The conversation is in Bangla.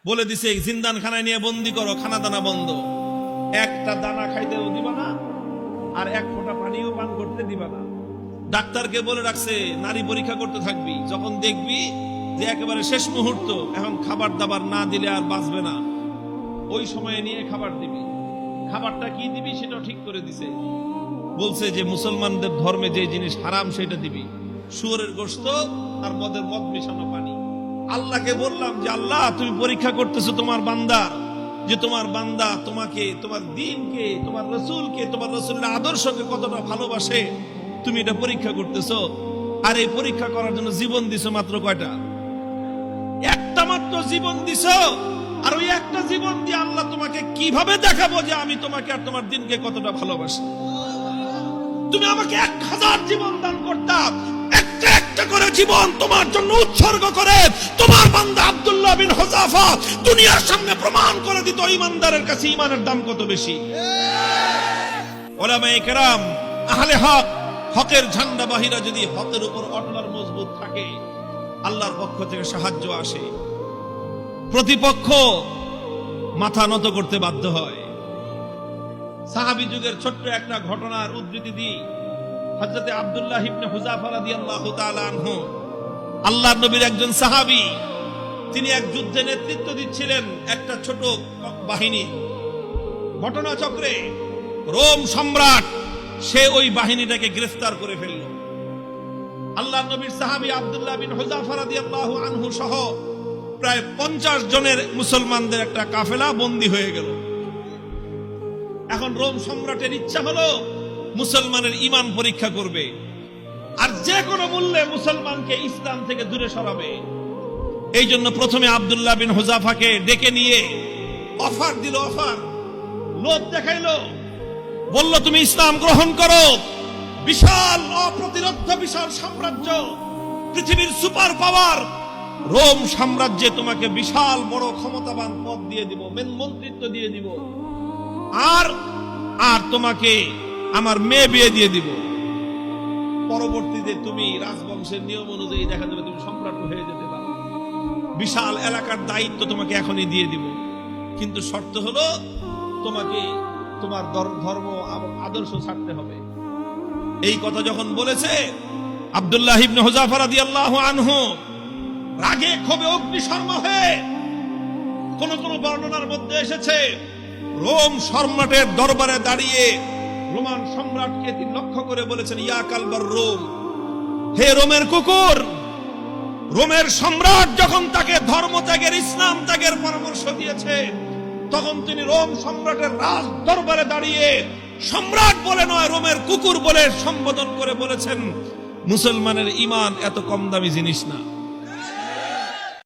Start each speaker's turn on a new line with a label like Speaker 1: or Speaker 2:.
Speaker 1: বলে দিছে জিন্দান খানায় নিয়ে বন্দি করো, খানা দানা বন্ধ, একটা দানা খাইতেও দিবা না, আর এক ফোঁটা পানিও পান করতে দিবা না। ডাক্তারকে বলে রাখছে নারী পরীক্ষা করতে থাকবি, যখন দেখবি যে একেবারে শেষ মুহূর্ত, এখন খাবার দাবার না দিলে আর বাঁচবে না, ওই সময়ে নিয়ে খাবার দিবি। খাবারটা কি দিবি সেটাও ঠিক করে দিছে, বলছে যে মুসলমানদের ধর্মে যে জিনিস হারাম সেটা দিবি, শুয়োরের গোশত আর মদ মিশানো পানি। আল্লাহকে বললাম যে আল্লাহ, তুমি পরীক্ষা করতেছো তোমার বান্দা, যে তোমার বান্দা তোমাকে, তোমার দ্বীনকে, তোমার রাসূলকে, তোমার রাসূলের আদর্শকে কতটা ভালোবাসে, তুমি এটা পরীক্ষা করতেছো। আর এই পরীক্ষা করার জন্য জীবন দিছো মাত্র কয়টা? একটা মাত্র জীবন দিছো। আর ওই একটা জীবন দিয়ে আল্লাহ তোমাকে কিভাবে দেখাবো যে আমি তোমাকে আর তোমার দ্বীনকে কতটা ভালোবাসি? তুমি আমাকে 1000 জীবন দান করতাম, একটা একটা করে জীবন তোমার জন্য উৎসর্গ করে তোমার বান্দা আব্দুল্লাহ বিন হুযাফা দুনিয়ার সামনে প্রমাণ করে দিত ঈমানদারের কাছে ঈমানের দাম কত বেশি। উলামায়ে কেরাম, আহলে হক, হকের ঝান্ডাবাহীরা যদি হকের উপর অটল আর মজবুত থাকে, আল্লাহর পক্ষ থেকে সাহায্য আসে, প্রতিপক্ষ মাথা নত করতে বাধ্য হয়। সাহাবী যুগের ছোট্ট একটা ঘটনার উদ্ধৃতি দিই। হযরতে আব্দুল্লাহ ইবনে হুযাফা রাদিয়াল্লাহু তাআলা আনহু, আল্লাহর নবীর একজন সাহাবী, তিনি এক যুদ্ধে নেতৃত্ব দিচ্ছিলেন একটা ছোট বাহিনী। ঘটনাচক্রে রোম সম্রাট সে ওই বাহিনীটাকে গ্রেফতার করে ফেলল। আল্লাহর নবীর সাহাবী আব্দুল্লাহ বিন হুযাফা রাদিয়াল্লাহু আনহু সহ প্রায় 50 জনের মুসলমানদের একটা কাফেলা বন্দী হয়ে গেল। এখন রোম সম্রাটের ইচ্ছা হলো মুসলমানের ঈমান পরীক্ষা করবে, আর যে কোনো মূল্যে মুসলমানকে ইসলাম থেকে দূরে সরাবে। এই জন্য প্রথমে আব্দুল্লাহ বিন হুযাফাকে ডেকে নিয়ে অফার দিল, অফার, লোভ দেখাইলো, বলল তুমি ইসলাম গ্রহণ করো, বিশাল অপ্রতিরোধ্য বিশাল সাম্রাজ্য, পৃথিবীর সুপার পাওয়ার রোম সাম্রাজ্যে তোমাকে বিশাল বড় ক্ষমতাবান পদ দিয়ে দিব, মন্ত্রিত্ব দিয়ে দিব, আর আর তোমাকে আমার মেয়ে বিয়ে দিয়ে দিব। পরবর্তীতে তুমি রাজবংশের নিয়ম অনুযায়ী দেখা যাবে তুমি সম্রাট হয়ে যেতে পারো, বিশাল এলাকার দায়িত্ব তোমাকে এখনই দিয়ে দিব, কিন্তু শর্ত হলো তোমাকে তোমার ধর্ম আদর্শ ছাড়তে হবে। এই কথা যখন বলেছে, আব্দুল্লাহ ইবনে হুযাফা রাদিয়াল্লাহু আনহু রাগে ক্ষোভে অগ্নিশর্মা হয়ে, কোন কোন বর্ণনার মধ্যে এসেছে রোম সম্রাটের দরবারে দাঁড়িয়ে রোমান সম্রাটকে তিনি লক্ষ্য করে বলেছেন, ইয়া কালবার রোম, হে রোমের কুকুর। রোমের সম্রাট যখন তাকে ধর্ম ত্যাগের, ইসলাম ত্যাগের পরামর্শ দিয়েছে, তখন তিনি রোম সম্রাটের রাজ দরবারে দাঁড়িয়ে সম্রাট বলে নয়, রোমের কুকুর বলে সম্বোধন করে বলেছেন, মুসলমানের ঈমান এত কম দামি জিনিস না।